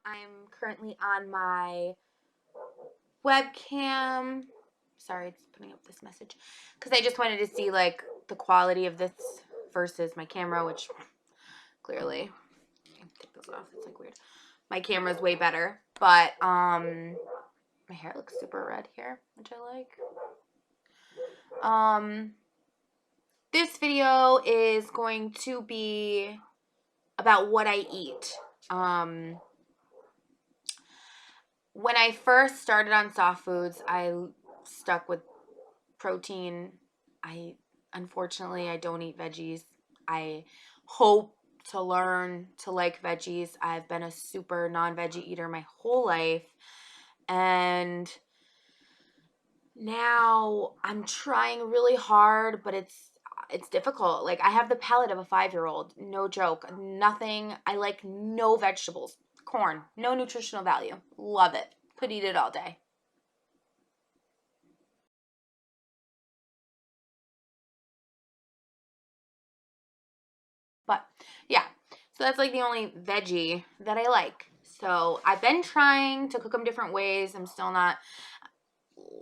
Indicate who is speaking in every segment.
Speaker 1: I'm currently on my webcam. Sorry, it's putting up this message. Because I just wanted to see, like, the quality of this versus my camera, which clearly, take this off, it's, like, weird. My camera's way better. But, my hair looks super red here, which I like. This video is going to be about what I eat. When I first started on soft foods, I stuck with protein. Unfortunately, I don't eat veggies. I hope to learn to like veggies. I've been a super non-veggie eater my whole life. And now I'm trying really hard, but it's difficult. Like, I have the palate of a 5-year-old. No joke. Nothing. I like no vegetables. Corn. No nutritional value. Love it. Could eat it all day. But, yeah. So that's, like, the only veggie that I like. So I've been trying to cook them different ways. I'm still not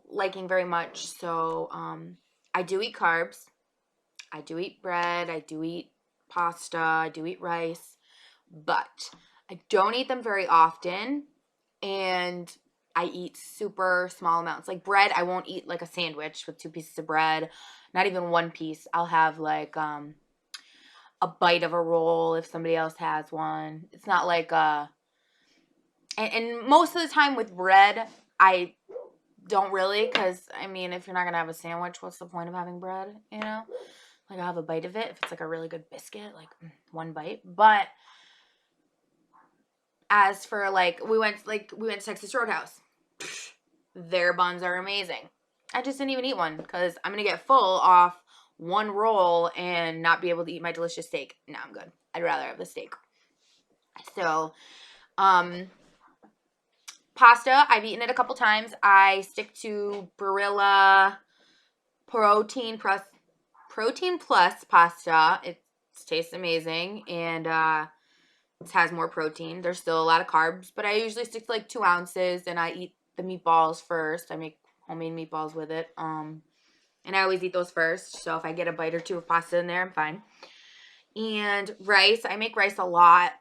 Speaker 1: liking very much. So I do eat carbs. I do eat bread. I do eat pasta. I do eat rice. But I don't eat them very often. And I eat super small amounts. Like bread, I won't eat like a sandwich with 2 pieces of bread. Not even 1 piece. I'll have like a bite of a roll if somebody else has one. It's not like and most of the time with bread, I don't really, because I mean, if you're not gonna have a sandwich, what's the point of having bread, you know? Like, I'll have a bite of it if it's like a really good biscuit, like 1 bite. But as for like, we went to Texas Roadhouse. Their buns are amazing. I just didn't even eat one because I'm gonna get full off 1 roll and not be able to eat my delicious steak. No, I'm good. I'd rather have the steak. So, pasta, I've eaten it a couple times. I stick to Barilla Protein Plus pasta. It tastes amazing, and it has more protein. There's still a lot of carbs, but I usually stick to like 2 ounces, and I eat the meatballs first. I make homemade meatballs with it. And I always eat those first. So if I get a bite or 2 of pasta in there, I'm fine. And rice, I make rice a lot.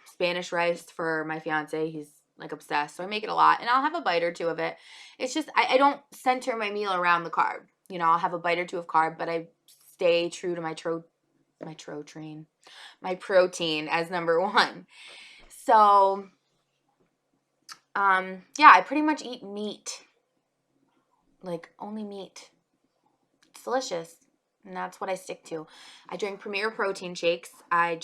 Speaker 1: Spanish rice for my fiance. He's like obsessed. So I make it a lot, and I'll have a bite or 2 of it. It's just, I don't center my meal around the carb. You know, I'll have a bite or 2 of carb, but I stay true to my protein as number 1. So, yeah, I pretty much eat meat. Like, only meat. It's delicious. And that's what I stick to. I drink Premier protein shakes. I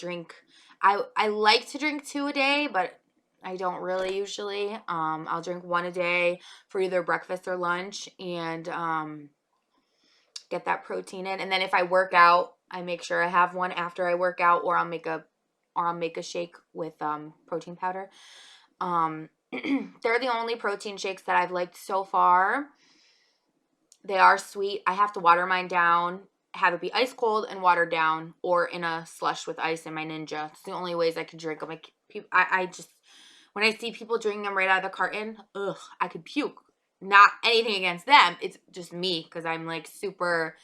Speaker 1: like to drink 2 a day, but I don't really usually. I'll drink 1 a day for either breakfast or lunch, and get that protein in. And then if I work out, I make sure I have 1 after I work out, or I'll make a shake with protein powder. They're the only protein shakes that I've liked so far. They are sweet. I have to water mine down, have it be ice cold and watered down, or in a slush with ice in my Ninja. It's the only ways I can drink them. Like, I just, when I see people drinking them right out of the carton, I could puke. Not anything against them. It's just me, because I'm like super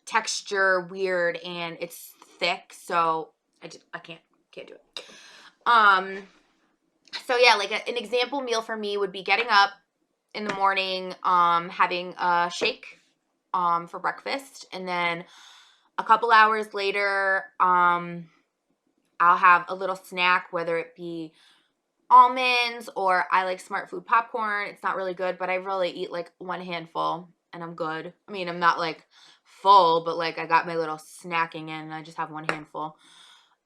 Speaker 1: texture weird, and it's thick, so I can't do it. So yeah, like an example meal for me would be getting up in the morning, having a shake for breakfast, and then a couple hours later, I'll have a little snack, whether it be almonds, or I like Smart Food popcorn. It's not really good, but I really eat like 1 handful and I'm good. I mean, I'm not like full, but like I got my little snacking in, and I just have 1 handful.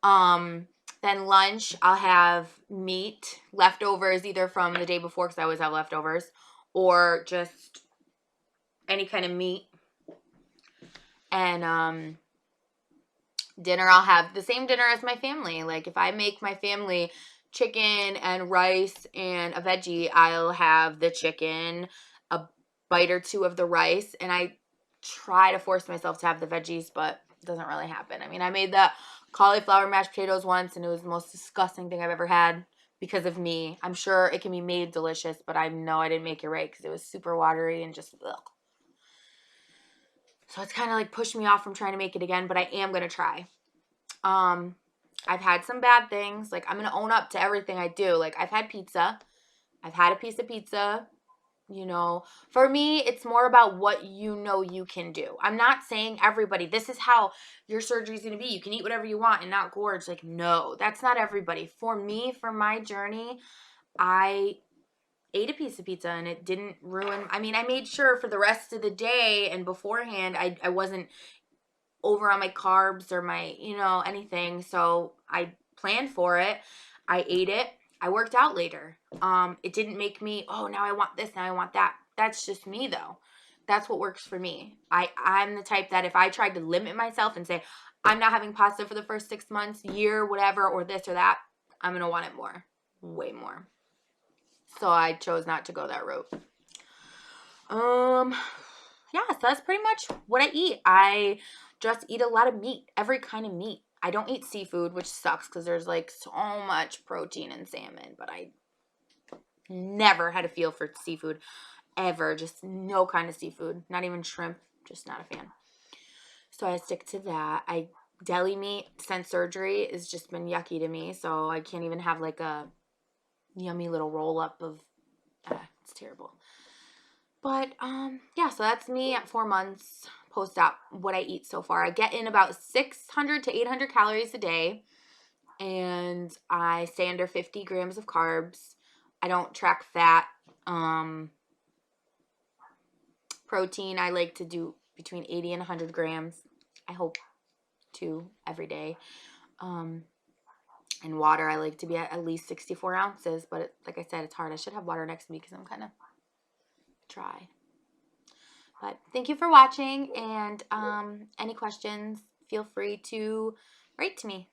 Speaker 1: Then lunch, I'll have meat, leftovers either from the day before, because I always have leftovers, or just any kind of meat. And dinner, I'll have the same dinner as my family. Like, if I make my family chicken and rice and a veggie, I'll have the chicken, a bite or 2 of the rice, and I try to force myself to have the veggies, but it doesn't really happen. I mean, I made the cauliflower mashed potatoes once, and it was the most disgusting thing I've ever had. because of me. I'm sure it can be made delicious, but I know I didn't make it right because it was super watery and just ugh. So it's kind of like pushed me off from trying to make it again, but I am going to try. I've had some bad things. Like, I'm going to own up to everything I do. Like, I've had pizza. I've had a piece of pizza. You know, for me, it's more about what you know you can do. I'm not saying everybody, this is how your surgery is going to be. You can eat whatever you want and not gorge. Like, no, that's not everybody. For me, for my journey, I ate a piece of pizza and it didn't ruin. I mean, I made sure for the rest of the day and beforehand, I wasn't over on my carbs or my, anything. So I planned for it. I ate it. I worked out later. It didn't make me, oh, now I want this, now I want that. That's just me though. That's what works for me. I'm the type that if I tried to limit myself and say, I'm not having pasta for the first 6 months, year, whatever, or this or that, I'm going to want it more, way more. So I chose not to go that route. Yeah, so that's pretty much what I eat. I just eat a lot of meat, every kind of meat. I don't eat seafood, which sucks because there's like so much protein in salmon, but I never had a feel for seafood ever. Just no kind of seafood, not even shrimp, just not a fan. So I stick to that. Deli meat since surgery has just been yucky to me, so I can't even have like a yummy little roll up of, it's terrible. But, yeah, so that's me at 4 months post-op, what I eat so far. I get in about 600 to 800 calories a day, and I stay under 50 grams of carbs. I don't track fat. Protein, I like to do between 80 and 100 grams. I hope to every day. And water, I like to be at least 64 ounces, but like I said, it's hard. I should have water next to me because I'm kind of dry. But thank you for watching, and any questions, feel free to write to me.